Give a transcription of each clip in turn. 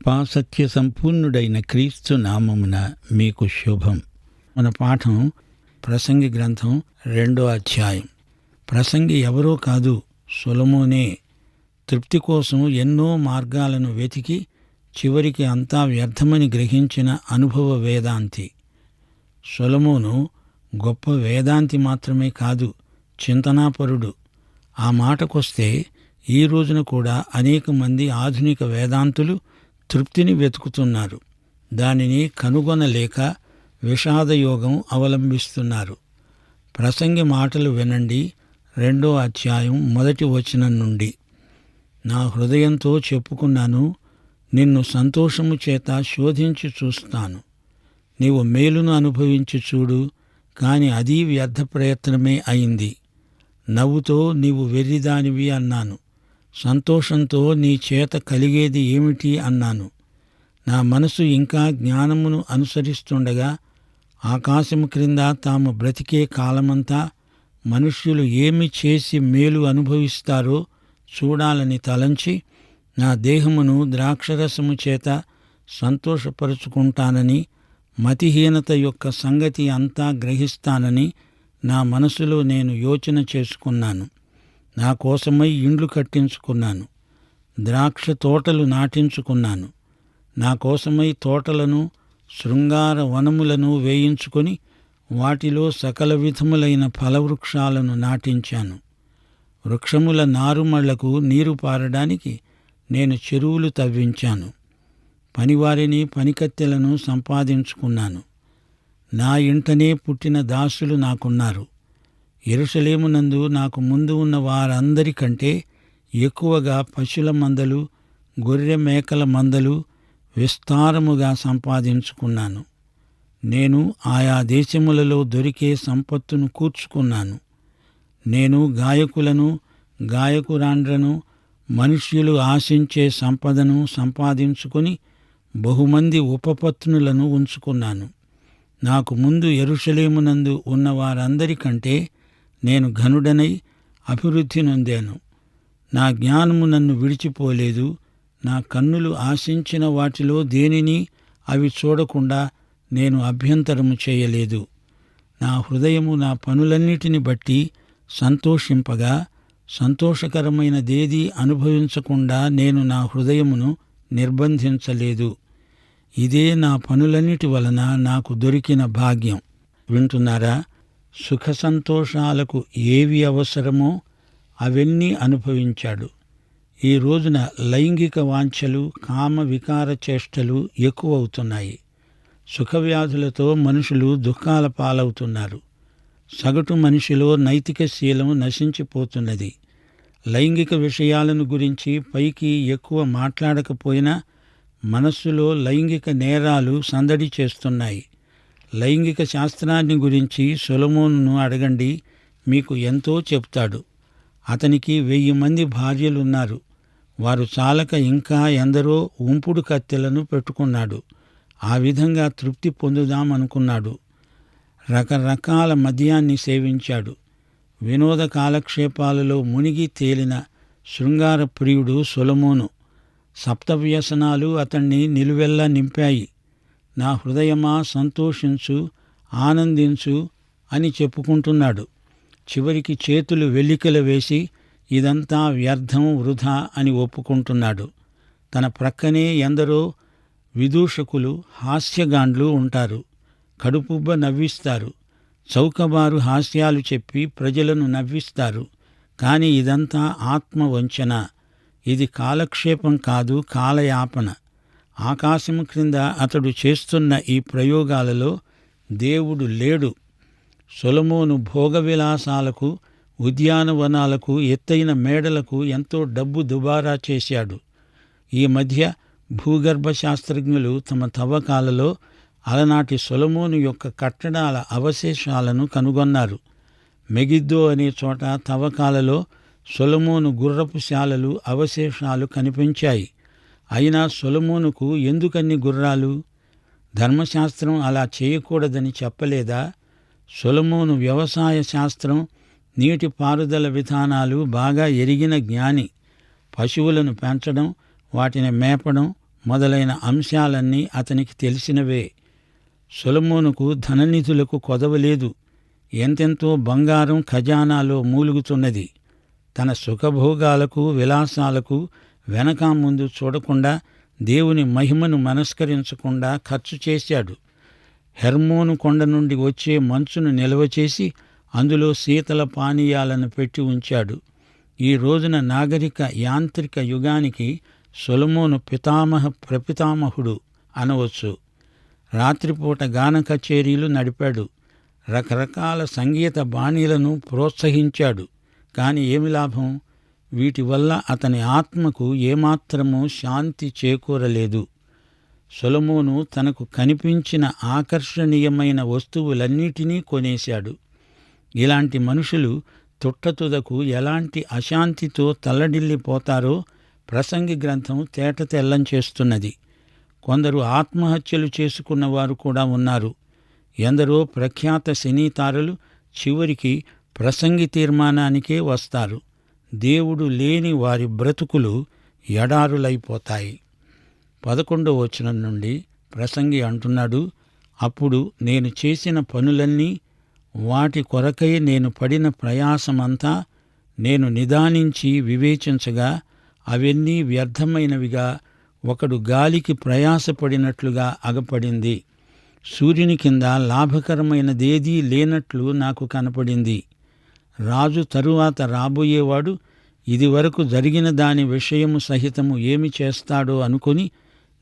కృపాసత్య సంపూర్ణుడైన క్రీస్తు నామమున మీకు శుభం. మన పాఠం ప్రసంగి గ్రంథం 2వ అధ్యాయం. ప్రసంగి ఎవరో కాదు, సొలొమోనే. తృప్తి కోసం ఎన్నో మార్గాలను వెతికి చివరికి అంతా వ్యర్థమని గ్రహించిన అనుభవ వేదాంతి. సొలొమోను గొప్ప వేదాంతి మాత్రమే కాదు, చింతనాపరుడు. ఆ మాటకొస్తే ఈ రోజున కూడా అనేక మంది ఆధునిక వేదాంతులు తృప్తిని వెతుకుతున్నారు. దానిని కనుగొనలేక విషాదయోగం అవలంబిస్తున్నారు. ప్రసంగి మాటలు వినండి. 2వ అధ్యాయం 1వ వచనం నుండి. నా హృదయంతో చెప్పుకున్నాను, నిన్ను సంతోషము చేత శోధించి చూస్తాను. నీవు మేలును అనుభవించి చూడు, కాని అది వ్యర్థ ప్రయత్నమే అయింది. నవ్వుతో నీవు వెర్రిదానివి అన్నాను. సంతోషంతో నీ చేత కలిగేది ఏమిటి అన్నాను. నా మనసు ఇంకా జ్ఞానమును అనుసరిస్తుండగా ఆకాశము క్రింద తాము బ్రతికే కాలమంతా మనుష్యులు ఏమి చేసి మేలు అనుభవిస్తారో చూడాలని తలంచి నా దేహమును ద్రాక్షరసము చేత సంతోషపరుచుకుంటానని, మతిహీనత యొక్క సంగతి అంతా గ్రహిస్తానని నా మనసులో నేను యోచన చేసుకున్నాను. నా కోసమై ఇండ్లు కట్టించుకున్నాను, ద్రాక్ష తోటలు నాటించుకున్నాను. నా కోసమై తోటలను, శృంగార వనములను వేయించుకొని వాటిలో సకల విధములైన ఫలవృక్షాలను నాటించాను. వృక్షముల నారుమళ్లకు నీరు పారడానికి నేను చెరువులు తవ్వించాను. పనివారిని, పనికత్తెలను సంపాదించుకున్నాను. నా ఇంటనే పుట్టిన దాసులు నాకున్నారు. యెరూషలేమునందు నాకు ముందు ఉన్న వారందరికంటే ఎక్కువగా పశుల మందలు, గొర్రె మేకల మందలు విస్తారముగా సంపాదించుకున్నాను. నేను ఆయా దేశములలో దొరికే సంపత్తును కూర్చుకున్నాను. నేను గాయకులను, గాయకురాండ్రను, మనుష్యులు ఆశించే సంపదను సంపాదించుకొని బహుమంది ఉపపత్నులను ఉంచుకున్నాను. నాకు ముందు యెరూషలేమునందు ఉన్న వారందరికంటే నేను ఘనుడనై అభివృద్ధి నొందాను. నా జ్ఞానము నన్ను విడిచిపోలేదు. నా కన్నులు ఆశించిన వాటిలో దేనిని అవి చూడకుండా నేను అభ్యంతరము చేయలేదు. నా హృదయము నా పనులన్నిటిని బట్టి సంతోషింపగా, సంతోషకరమైనదేదీ అనుభవించకుండా నేను నా హృదయమును నిర్బంధించలేదు. ఇదే నా పనులన్నిటి వలన నాకు దొరికిన భాగ్యం. వింటున్నారా? సుఖ సంతోషాలకు ఏవి అవసరమో అవన్నీ అనుభవించాడు. ఈ రోజున లైంగిక వాంఛలు, కామ వికార చేష్టలు ఎక్కువవుతున్నాయి. సుఖవ్యాధులతో మనుషులు దుఃఖాల పాలవుతున్నారు. సగటు మనిషిలో నైతిక శీలం నశించిపోతున్నది. లైంగిక విషయాలను గురించి పైకి ఎక్కువ మాట్లాడకపోయినా మనస్సులో లైంగిక నేరాలు సందడి చేస్తున్నాయి. లైంగిక శాస్త్రాన్ని గురించి సొలొమోనును అడగండి, మీకు ఎంతో చెప్తాడు. అతనికి 1000 మంది భార్యలున్నారు. వారు చాలక ఇంకా ఎందరో ఉంపుడు కత్తెలను పెట్టుకున్నాడు. ఆ విధంగా తృప్తి పొందుదామనుకున్నాడు. రకరకాల మద్యాన్ని సేవించాడు. వినోద కాలక్షేపాలలో మునిగి తేలిన శృంగార ప్రియుడు సొలొమోను. సప్తవ్యసనాలు అతణ్ణి నిలువెల్లా నింపాయి. నా హృదయమా సంతోషించు, ఆనందించు అని చెప్పుకుంటున్నాడు. చివరికి చేతులు వెల్లికలు వేసి ఇదంతా వ్యర్థం, వృధా అని ఒప్పుకుంటున్నాడు. తన ప్రక్కనే ఎందరో విదూషకులు, హాస్యగాండ్లు ఉంటారు. కడుపుబ్బ నవ్విస్తారు. చౌకబారు హాస్యాలు చెప్పి ప్రజలను నవ్విస్తారు. కాని ఇదంతా ఆత్మవంచన. ఇది కాలక్షేపం కాదు, కాలయాపన. ఆకాశము క్రింద అతడు చేస్తున్న ఈ ప్రయోగాలలో దేవుడు లేడు. సొలొమోను భోగవిలాసాలకు, ఉద్యానవనాలకు, ఎత్తైన మేడలకు ఎంతో డబ్బు దుబారా చేశాడు. ఈ మధ్య భూగర్భ శాస్త్రజ్ఞులు తమ తవ్వకాలలో అలనాటి సొలొమోను యొక్క కట్టడాల అవశేషాలను కనుగొన్నారు. మెగిద్దో అనే చోట తవ్వకాలలో సొలొమోను గుర్రపు శాలలు అవశేషాలు కనిపించాయి. అయినా సొలొమోనుకు ఎందుకన్ని గుర్రాలు? ధర్మశాస్త్రం అలా చేయకూడదని చెప్పలేదా? సొలొమోను వ్యవసాయ శాస్త్రం, నీటిపారుదల విధానాలు బాగా ఎరిగిన జ్ఞాని. పశువులను పెంచడం, వాటిని మేపడం, మొదలైన అంశాలన్నీ అతనికి తెలిసినవే. సొలొమోనుకు ధననిధులకు కొదవలేదు. ఎంతెంతో బంగారం ఖజానాలో మూలుగుతున్నది. తన సుఖభోగాలకు విలాసాలకు వెనక ముందు చూడకుండా, దేవుని మహిమను మనస్కరించకుండా ఖర్చు చేశాడు. హెర్మోను కొండ నుండి వచ్చే మంచును నిల్వచేసి అందులో శీతల పానీయాలను పెట్టి ఉంచాడు. ఈ రోజున నాగరిక యాంత్రిక యుగానికి సొలొమోను పితామహ ప్రపితామహుడు అనవచ్చు. రాత్రిపూట గాన కచేరీలు నడిపాడు. రకరకాల సంగీత బాణీలను ప్రోత్సహించాడు. కాని ఏమి లాభం? వీటి వల్ల అతని ఆత్మకు ఏమాత్రమూ శాంతి చేకూరలేదు. సొలొమోను తనకు కనిపించిన ఆకర్షణీయమైన వస్తువులన్నిటినీ కొనేశాడు. ఇలాంటి మనుషులు తుట్టతుదకు ఎలాంటి అశాంతితో తల్లడిల్లిపోతారో ప్రసంగి గ్రంథం తేటతెల్లం చేస్తున్నది. కొందరు ఆత్మహత్యలు చేసుకున్నవారు కూడా ఉన్నారు. ఎందరో ప్రఖ్యాత సినీతారులు చివరికి ప్రసంగి తీర్మానానికే వస్తారు. దేవుడు లేని వారి బ్రతుకులు ఎడారులైపోతాయి. 11వ వచనం నుండి ప్రసంగి అంటున్నాడు, అప్పుడు నేను చేసిన పనులన్నీ, వాటి కొరకై నేను పడిన ప్రయాసమంతా నేను నిదానించి వివేచించగా అవన్నీ వ్యర్థమైనవిగా, ఒకడు గాలికి ప్రయాసపడినట్లుగా అగపడింది. సూర్యుని కింద లాభకరమైనదేదీ లేనట్లు నాకు కనపడింది. రాజు తరువాత రాబోయేవాడు ఇదివరకు జరిగిన దాని విషయము సహితము ఏమి చేస్తాడో అనుకొని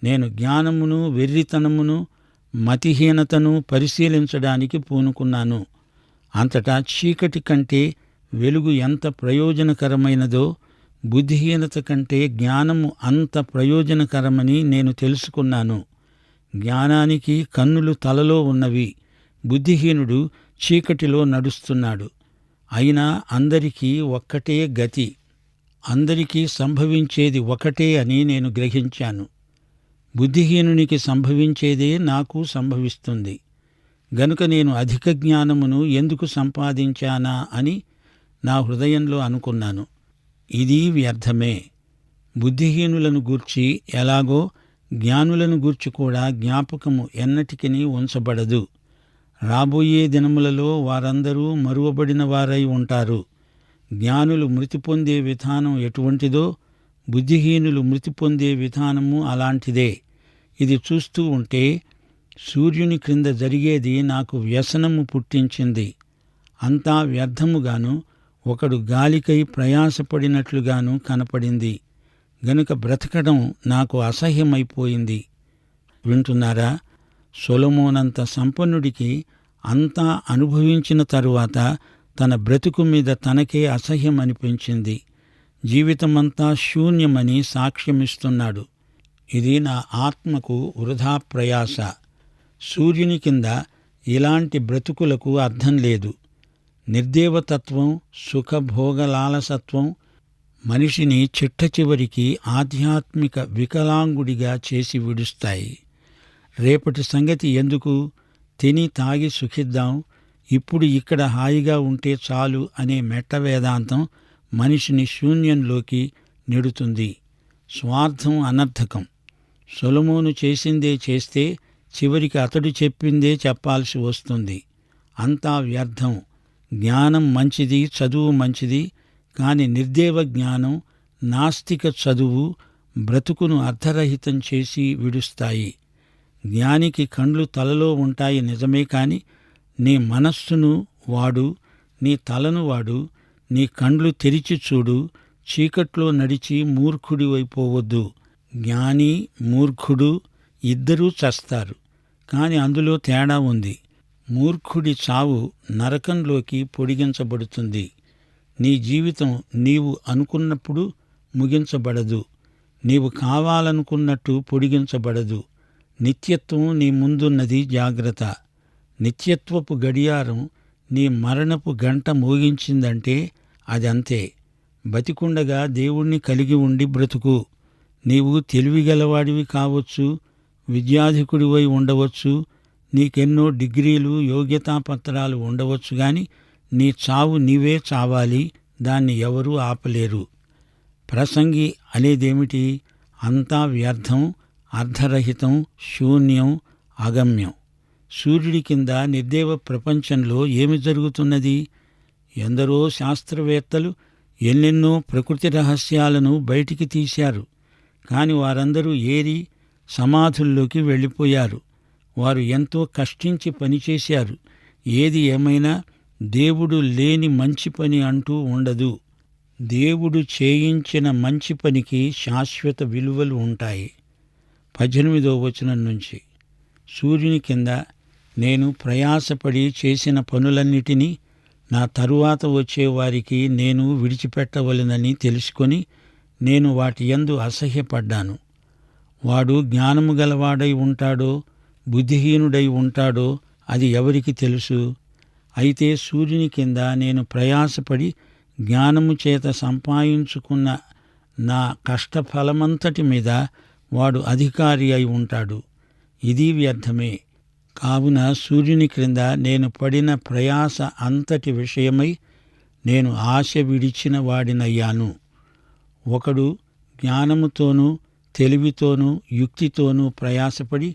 నేను జ్ఞానమును వెర్రితనమును మతిహీనతను పరిశీలించడానికి పూనుకున్నాను. అంతటా చీకటి కంటే వెలుగు ఎంత ప్రయోజనకరమైనదో, బుద్ధిహీనత కంటే జ్ఞానము అంత ప్రయోజనకరమని నేను తెలుసుకున్నాను. జ్ఞానానికి కన్నులు తలలో ఉన్నవి. బుద్ధిహీనుడు చీకటిలో నడుస్తున్నాడు. అయినా అందరికీ ఒక్కటే గతి, అందరికీ సంభవించేది ఒకటే అని నేను గ్రహించాను. బుద్ధిహీనునికి సంభవించేదే నాకు సంభవిస్తుంది. గనుక నేను అధిక జ్ఞానమును ఎందుకు సంపాదించానా అని నా హృదయంలో అనుకున్నాను. ఇది వ్యర్థమే. బుద్ధిహీనులను గూర్చి ఎలాగో జ్ఞానులను గూర్చి కూడా జ్ఞాపకము ఎన్నటికినీ ఉంచబడదు. రాబోయే దినములలో వారందరూ మరువబడిన వారై ఉంటారు. జ్ఞానులు మృతి పొందే విధానం ఎటువంటిదో, బుద్ధిహీనులు మృతి పొందే విధానము అలాంటిదే. ఇది చూస్తూ ఉంటే సూర్యుని క్రింద జరిగేది నాకు వ్యసనము పుట్టించింది. అంతా వ్యర్థముగాను, ఒకడు గాలికై ప్రయాసపడినట్లుగాను కనపడింది. గనుక బ్రతకడం నాకు అసహ్యమైపోయింది. వింటున్నారా? సొలొమోనంత సంపన్నుడికి అంతా అనుభవించిన తరువాత తన బ్రతుకు మీద తనకే అసహ్యమనిపించింది. జీవితమంతా శూన్యమని సాక్ష్యమిస్తున్నాడు. ఇది నా ఆత్మకు వృధా ప్రయాస. సూర్యుని కింద ఇలాంటి బ్రతుకులకు అర్థం లేదు. నిర్దేవతత్వం, సుఖభోగలాలసత్వం మనిషిని చిట్టచివరికి ఆధ్యాత్మిక వికలాంగుడిగా చేసి విడుస్తాయి. రేపటి సంగతి ఎందుకు? తిని తాగి సుఖిద్దాం, ఇప్పుడు ఇక్కడ హాయిగా ఉంటే చాలు అనే మెట్ట వేదాంతం మనిషిని శూన్యంలోకి నెడుతుంది. స్వార్థం అనర్థకం. సొలొమోను చేసిందే చేస్తే చివరికి అతడు చెప్పిందే చెప్పాల్సి వస్తుంది. అంతా వ్యర్థం. జ్ఞానం మంచిది, చదువు మంచిది. కాని నిర్దేవ జ్ఞానం, నాస్తిక చదువు బ్రతుకును అర్థరహితం చేసి విడుస్తాయి. జ్ఞానికి కండ్లు తలలో ఉంటాయి నిజమే, కాని నీ మనస్సును వాడు, నీ తలను వాడు. నీ కండ్లు తెరిచి చూడు. చీకట్లో నడిచి మూర్ఖుడివైపోవద్దు. జ్ఞాని, మూర్ఖుడు ఇద్దరూ చస్తారు. కాని అందులో తేడా ఉంది. మూర్ఖుడి చావు నరకంలోకి పొడిగించబడుతుంది. నీ జీవితం నీవు అనుకున్నప్పుడు ముగించబడదు. నీవు కావాలనుకున్నట్టు పొడిగించబడదు. నిత్యత్వం నీ ముందున్నది, జాగ్రత్త. నిత్యత్వపు గడియారం నీ మరణపు గంట మోగించిందంటే అదంతే. బతికుండగా దేవుణ్ణి కలిగి ఉండి బ్రతుకు. నీవు తెలివిగలవాడివి కావచ్చు, విద్యాధికుడివై ఉండవచ్చు, నీకెన్నో డిగ్రీలు, యోగ్యతాపత్రాలు ఉండవచ్చు. గాని నీ చావు నీవే చావాలి. దాన్ని ఎవరూ ఆపలేరు. ప్రసంగి అనేదేమిటి? అంతా వ్యర్థం, అర్ధరహితం, శూన్యం, అగమ్యం. సూర్యుడి కింద నిర్దేవ ప్రపంచంలో ఏమి జరుగుతున్నది? ఎందరో శాస్త్రవేత్తలు ఎన్నెన్నో ప్రకృతి రహస్యాలను బయటికి తీశారు. కాని వారందరూ ఏరి సమాధుల్లోకి వెళ్ళిపోయారు. వారు ఎంతో కష్టించి పనిచేశారు. ఏది ఏమైనా దేవుడు లేని మంచి పని అంటూ ఉండదు. దేవుడు చేయించిన మంచి పనికి శాశ్వత విలువలు ఉంటాయి. 18వ వచనం నుంచి, సూర్యుని కింద నేను ప్రయాసపడి చేసిన పనులన్నిటినీ నా తరువాత వచ్చేవారికి నేను విడిచిపెట్టవలెనని తెలుసుకొని నేను వాటి యందు అసహ్యపడ్డాను. వాడు జ్ఞానము గలవాడై ఉంటాడో బుద్ధిహీనుడై ఉంటాడో అది ఎవరికి తెలుసు? అయితే సూర్యుని కింద నేను ప్రయాసపడి జ్ఞానము చేత సంపాదించుకున్న నా కష్టఫలమంతటి మీద వాడు అధికారి అయి ఉంటాడు. ఇది వ్యర్థమే. కావున సూర్యుని క్రింద నేను పడిన ప్రయాస అంతటి విషయమై నేను ఆశ విడిచిన వాడినయ్యాను. ఒకడు జ్ఞానముతోనూ తెలివితోనూ యుక్తితోనూ ప్రయాసపడి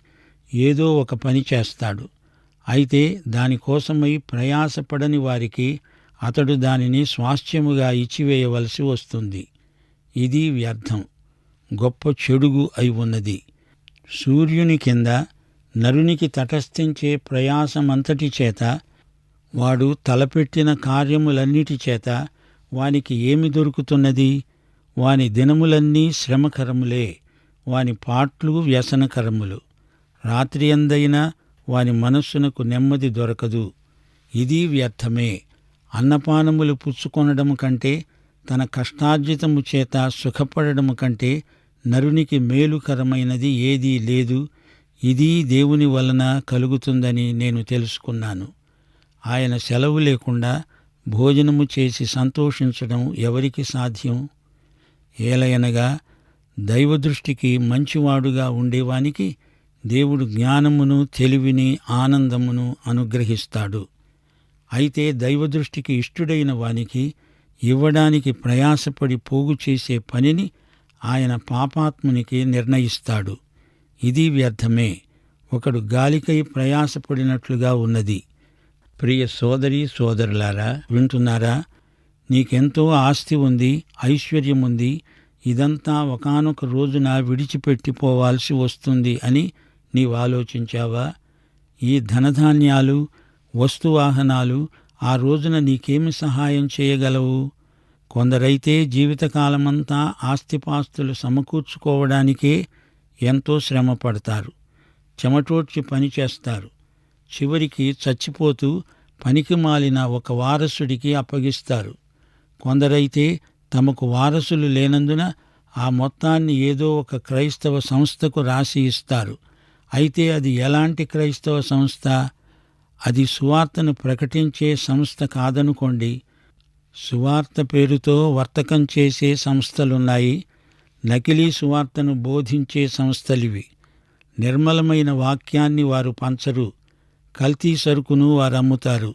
ఏదో ఒక పని చేస్తాడు. అయితే దానికోసమై ప్రయాసపడని వారికి అతడు దానిని స్వాస్థ్యముగా ఇచ్చివేయవలసి వస్తుంది. ఇది వ్యర్థం, గొప్ప చెడుగు అయి ఉన్నది. సూర్యుని కింద నరునికి తటస్థించే ప్రయాసమంతటి చేత, వాడు తలపెట్టిన కార్యములన్నిటి చేత వానికి ఏమి దొరుకుతున్నది? వాని దినములన్నీ శ్రమకరములే, వాని పాట్లు వ్యసనకరములు. రాత్రియందైనా వాని మనస్సునకు నెమ్మది దొరకదు. ఇది వ్యర్థమే. అన్నపానములు పుచ్చుకొనడము కంటే, తన కష్టార్జితము చేత సుఖపడము కంటే నరునికి మేలుకరమైనది ఏదీ లేదు. ఇది దేవుని వలన కలుగుతుందని నేను తెలుసుకున్నాను. ఆయన సెలవు లేకుండా భోజనము చేసి సంతోషించడం ఎవరికి సాధ్యం? ఏలయనగా దైవదృష్టికి మంచివాడుగా ఉండేవానికి దేవుడు జ్ఞానమును, తెలివిని, ఆనందమును అనుగ్రహిస్తాడు. అయితే దైవదృష్టికి ఇష్టుడైన వానికి ఇవ్వడానికి ప్రయాసపడి పోగు చేసే పనిని ఆయన పాపాత్మునికి నిర్ణయిస్తాడు. ఇది వ్యర్థమే. ఒకడు గాలికై ప్రయాసపడినట్లుగా ఉన్నది. ప్రియ సోదరీ సోదరులారా, వింటున్నారా? నీకెంతో ఆస్తి ఉంది, ఐశ్వర్యముంది, ఇదంతా ఒకానొక రోజున విడిచిపెట్టిపోవాల్సి వస్తుంది అని నీవు ఆలోచించావా? ఈ ధనధాన్యాలు, వస్తువాహనాలు ఆ రోజున నీకేమి సహాయం చేయగలవు? కొందరైతే జీవితకాలమంతా ఆస్తిపాస్తులు సమకూర్చుకోవడానికే ఎంతో శ్రమ పడతారు, చెమటోడ్చి పనిచేస్తారు. చివరికి చచ్చిపోతూ పనికి మాలిన ఒక వారసుడికి అప్పగిస్తారు. కొందరైతే తమకు వారసులు లేనందున ఆ మొత్తాన్ని ఏదో ఒక క్రైస్తవ సంస్థకు రాసి ఇస్తారు. అయితే అది ఎలాంటి క్రైస్తవ సంస్థ? అది సువార్తను ప్రకటించే సంస్థ కాదనుకోండి. సువార్త పేరుతో వర్తకం చేసే సంస్థలున్నాయి. నకిలీ సువార్తను బోధించే సంస్థలివి. నిర్మలమైన వాక్యాన్ని వారు పంచరు, కల్తీ సరుకును వారు అమ్ముతారు.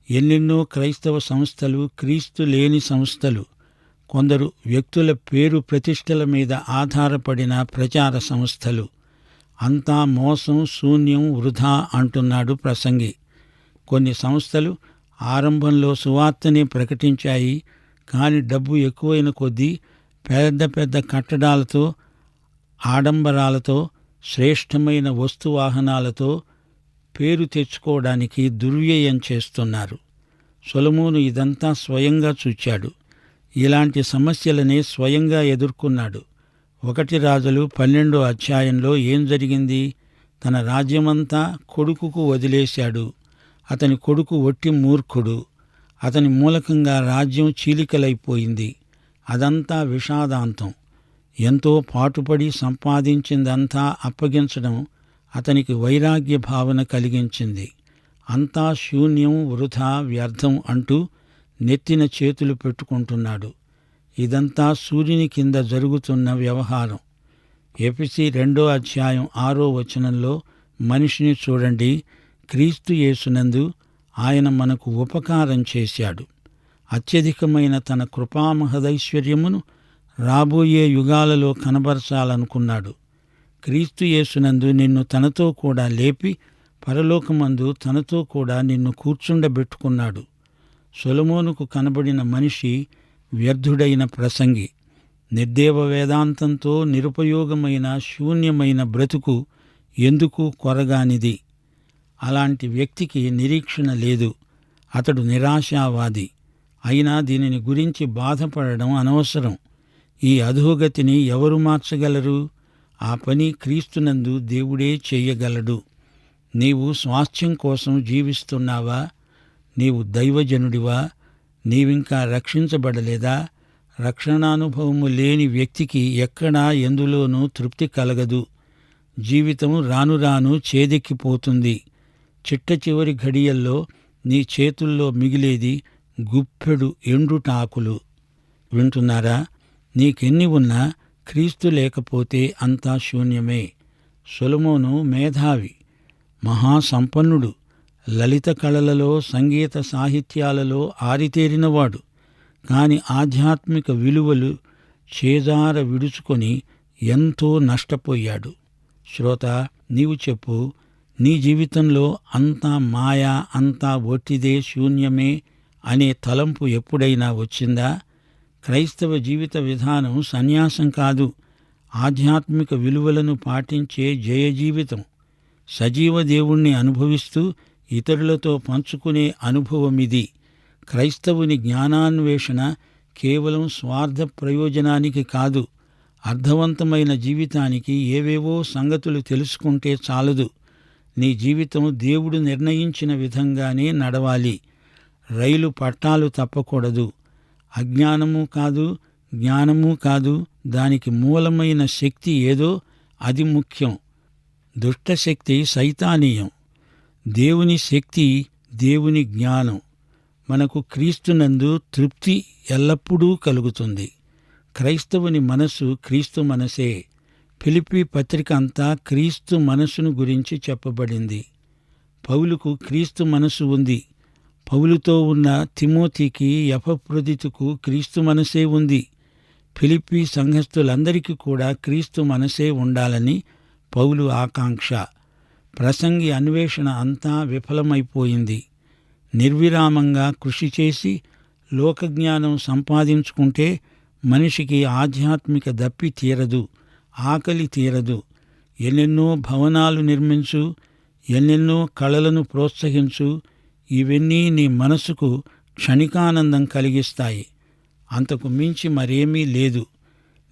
ఎన్నెన్నో క్రైస్తవ సంస్థలు క్రీస్తు లేని సంస్థలు. కొందరు వ్యక్తుల పేరు ప్రతిష్టల మీద ఆధారపడిన ప్రచార సంస్థలు. అంతా మోసం, శూన్యం, వృధా అంటున్నాడు ప్రసంగి. కొన్ని సంస్థలు ఆరంభంలో సువార్తనే ప్రకటించాయి. కాని డబ్బు ఎక్కువైన కొద్దీ పెద్ద పెద్ద కట్టడాలతో, ఆడంబరాలతో, శ్రేష్టమైన వస్తువాహనాలతో పేరు తెచ్చుకోవడానికి దుర్వ్యయం చేస్తున్నారు. సొలొమోను ఇదంతా స్వయంగా చూచాడు. ఇలాంటి సమస్యలనే స్వయంగా ఎదుర్కొన్నాడు. 1 రాజులు 12వ అధ్యాయంలో ఏం జరిగింది? తన రాజ్యమంతా కొడుకుకు వదిలేశాడు. అతని కొడుకు ఒట్టి మూర్ఖుడు. అతని మూలకంగా రాజ్యం చీలికలైపోయింది. అదంతా విషాదాంతం. ఎంతో పాటుపడి సంపాదించిందంతా అప్పగించడం అతనికి వైరాగ్య భావన కలిగించింది. అంతా శూన్యం, వృధా, వ్యర్థం అంటూ నెత్తిన చేతులు పెట్టుకుంటున్నాడు. ఇదంతా సూర్యుని కింద జరుగుతున్న వ్యవహారం. ఎఫెసీ 2వ అధ్యాయం 6వ వచనంలో మనిషిని చూడండి. క్రీస్తు యేసునందు ఆయన మనకు ఉపకారం చేశాడు. అత్యధికమైన తన కృపామహదైశ్వర్యమును రాబోయే యుగాలలో కనబరచాలనుకున్నాడు. క్రీస్తు యేసునందు నిన్ను తనతో కూడా లేపి పరలోకమందు తనతో కూడా నిన్ను కూర్చుండబెట్టుకున్నాడు. సొలొమోనుకు కనబడిన మనిషి వ్యర్థుడైన ప్రసంగి. నిర్దేవ వేదాంతంతో నిరుపయోగమైన శూన్యమైన బ్రతుకు ఎందుకు కొరగానిది. అలాంటి వ్యక్తికి నిరీక్షణ లేదు. అతడు నిరాశావాది. అయినా దీనిని గురించి బాధపడడం అనవసరం. ఈ అధోగతిని ఎవరు మార్చగలరు? ఆ పని క్రీస్తునందు దేవుడే చెయ్యగలడు. నీవు స్వాస్థ్యం కోసం జీవిస్తున్నావా? నీవు దైవజనుడివా? నీవింకా రక్షించబడలేదా? రక్షణానుభవము లేని వ్యక్తికి ఎక్కడా ఎందులోనూ తృప్తి కలగదు. జీవితం రాను రాను చేదెక్కిపోతుంది. చిట్ట చివరి ఘడియల్లో నీ చేతుల్లో మిగిలేది గుప్పెడు ఎండుటాకులు. వింటున్నారా? నీకెన్ని ఉన్నా క్రీస్తు లేకపోతే అంతా శూన్యమే. సొలొమోను మేధావి, మహాసంపన్నుడు, లలిత కళలలో సంగీత సాహిత్యాలలో ఆరితేరినవాడు. కాని ఆధ్యాత్మిక విలువలు చేజార విడుచుకొని ఎంతో నష్టపోయాడు. శ్రోత, నీవు చెప్పు, నీ జీవితంలో అంతా మాయా, అంతా ఒట్టిదే, శూన్యమే అనే తలంపు ఎప్పుడైనా వచ్చిందా? క్రైస్తవ జీవిత విధానం సన్యాసం కాదు, ఆధ్యాత్మిక విలువలను పాటించే జయజీవితం. సజీవ దేవుణ్ణి అనుభవిస్తూ ఇతరులతో పంచుకునే అనుభవమిది. క్రైస్తవుని జ్ఞానాన్వేషణ కేవలం స్వార్థ ప్రయోజనానికి కాదు. అర్థవంతమైన జీవితానికి ఏవేవో సంగతులు తెలుసుకుంటే చాలదు. నీ జీవితం దేవుడు నిర్ణయించిన విధంగానే నడవాలి. రైలు పట్టాలు తప్పకూడదు. అజ్ఞానము కాదు, జ్ఞానము కాదు. దానికి మూలమైన శక్తి ఏదో అది ముఖ్యం. దుష్టశక్తి సైతానీయం, దేవుని శక్తి దేవుని జ్ఞానం. మనకు క్రీస్తునందు తృప్తి ఎల్లప్పుడూ కలుగుతుంది. క్రైస్తవుని మనసు క్రీస్తు మనసే. ఫిలిప్పీ పత్రిక అంతా క్రీస్తు మనసును గురించి చెప్పబడింది. పౌలుకు క్రీస్తు మనసు ఉంది. పౌలుతో ఉన్న తిమోతికి, ఎపఫ్రొదితుకు క్రీస్తు మనసే ఉంది. ఫిలిప్పీ సంఘస్థులందరికీ కూడా క్రీస్తు మనసే ఉండాలని పౌలు ఆకాంక్ష. ప్రసంగి అన్వేషణ అంతా విఫలమైపోయింది. నిర్విరామంగా కృషి చేసి లోకజ్ఞానం సంపాదించుకుంటే మనిషికి ఆధ్యాత్మిక దప్పి తీరదు, ఆకలి తీరదు. ఎన్నెన్నో భవనాలు నిర్మించు, ఎన్నెన్నో కళలను ప్రోత్సహించు. ఇవన్నీ నీ మనసుకు క్షణికానందం కలిగిస్తాయి. అంతకు మించి మరేమీ లేదు.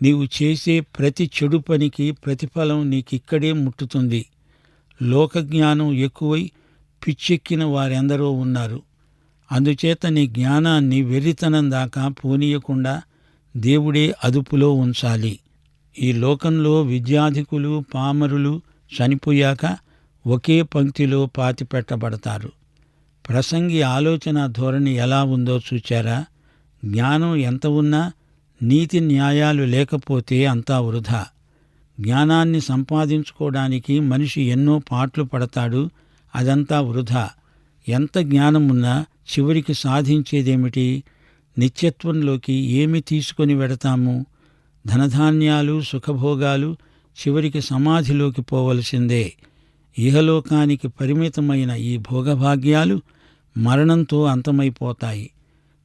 నీవు చేసే ప్రతి చెడు పనికి ప్రతిఫలం నీకిక్కడే ముట్టుతుంది. లోకజ్ఞానం ఎక్కువై పిచ్చెక్కిన వారెందరో ఉన్నారు. అందుచేత నీ జ్ఞానాన్ని వెర్రితనం దాకా పోనీయకుండా దేవుడే అదుపులో ఉంచాలి. ఈ లోకంలో విద్యాధికులు, పామరులు చనిపోయాక ఒకే పంక్తిలో పాతిపెట్టబడతారు. ప్రసంగి ఆలోచన ధోరణి ఎలా ఉందో చూచారా? జ్ఞానం ఎంత ఉన్నా నీతి న్యాయాలు లేకపోతే అంతా వృధా. జ్ఞానాన్ని సంపాదించుకోవడానికి మనిషి ఎన్నో పాట్లు పడతాడు, అదంతా వృధా. ఎంత జ్ఞానమున్నా చివరికి సాధించేదేమిటి? నిత్యత్వంలోకి ఏమి తీసుకొని వెడతాము? ధనధాన్యాలు, సుఖభోగాలు చివరికి సమాధిలోకి పోవలసిందే. ఇహలోకానికి పరిమితమైన ఈ భోగభాగ్యాలు మరణంతో అంతమైపోతాయి.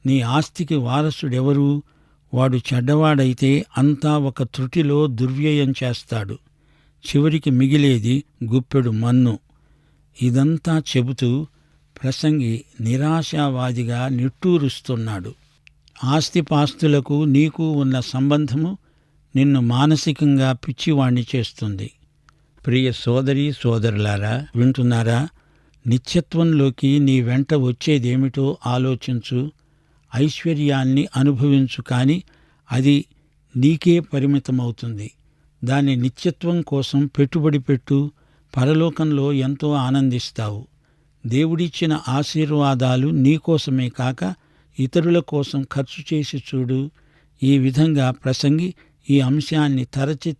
నీ ఆస్తికి వారసుడెవరు? వాడు చెడ్డవాడైతే అంతా ఒక త్రుటిలో దుర్వ్యయం చేస్తాడు. చివరికి మిగిలేది గుప్పెడు మన్ను. ఇదంతా చెబుతూ ప్రసంగి నిరాశావాదిగా నిట్టూరుస్తున్నాడు. ఆస్తిపాస్తులకు నీకు ఉన్న సంబంధము నిన్ను మానసికంగా పిచ్చివాణ్ణి చేస్తుంది. ప్రియ సోదరీ సోదరులారా, వింటున్నారా? నిత్యత్వంలోకి నీ వెంట వచ్చేదేమిటో ఆలోచించు. ఐశ్వర్యాన్ని అనుభవించు, కాని అది నీకే పరిమితమవుతుంది. దాన్ని నిత్యత్వం కోసం పెట్టుబడి పెట్టు. పరలోకంలో ఎంతో ఆనందిస్తావు. దేవుడిచ్చిన ఆశీర్వాదాలు నీకోసమే కాక ఇతరుల కోసం ఖర్చు చేసి చూడు. ఈ విధంగా ప్రసంగి ఈ అంశాన్ని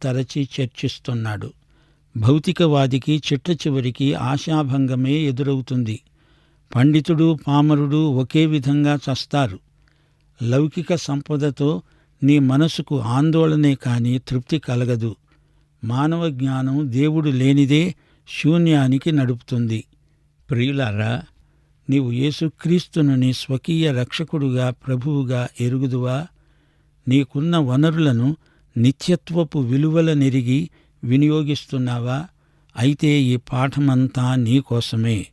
తరచి చర్చిస్తున్నాడు. భౌతికవాదికి చిట్ట చివరికి ఆశాభంగమే ఎదురవుతుంది. పండితుడు, పామరుడు ఒకే విధంగా చస్తారు. లౌకిక సంపదతో నీ మనసుకు ఆందోళనే కాని తృప్తి కలగదు. మానవ జ్ఞానం దేవుడు లేనిదే శూన్యానికి నడుపుతుంది. ప్రియులారా, నీవు యేసుక్రీస్తును నీ స్వకీయ రక్షకుడుగా, ప్రభువుగా ఎరుగుదువా? నీకున్న వనరులను నిత్యత్వపు విలువలనెరిగి వినియోగిస్తున్నావా? అయితే ఈ పాఠమంతా నీకోసమే.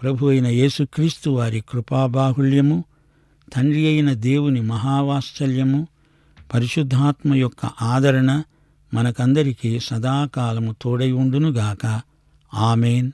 ప్రభు అయిన యేసుక్రీస్తు వారి కృపాబాహుళ్యము, తండ్రి అయిన దేవుని మహావాత్సల్యము, పరిశుద్ధాత్మ యొక్క ఆదరణ మనకందరికీ సదాకాలము తోడై ఉండునుగాక. ఆమేన్.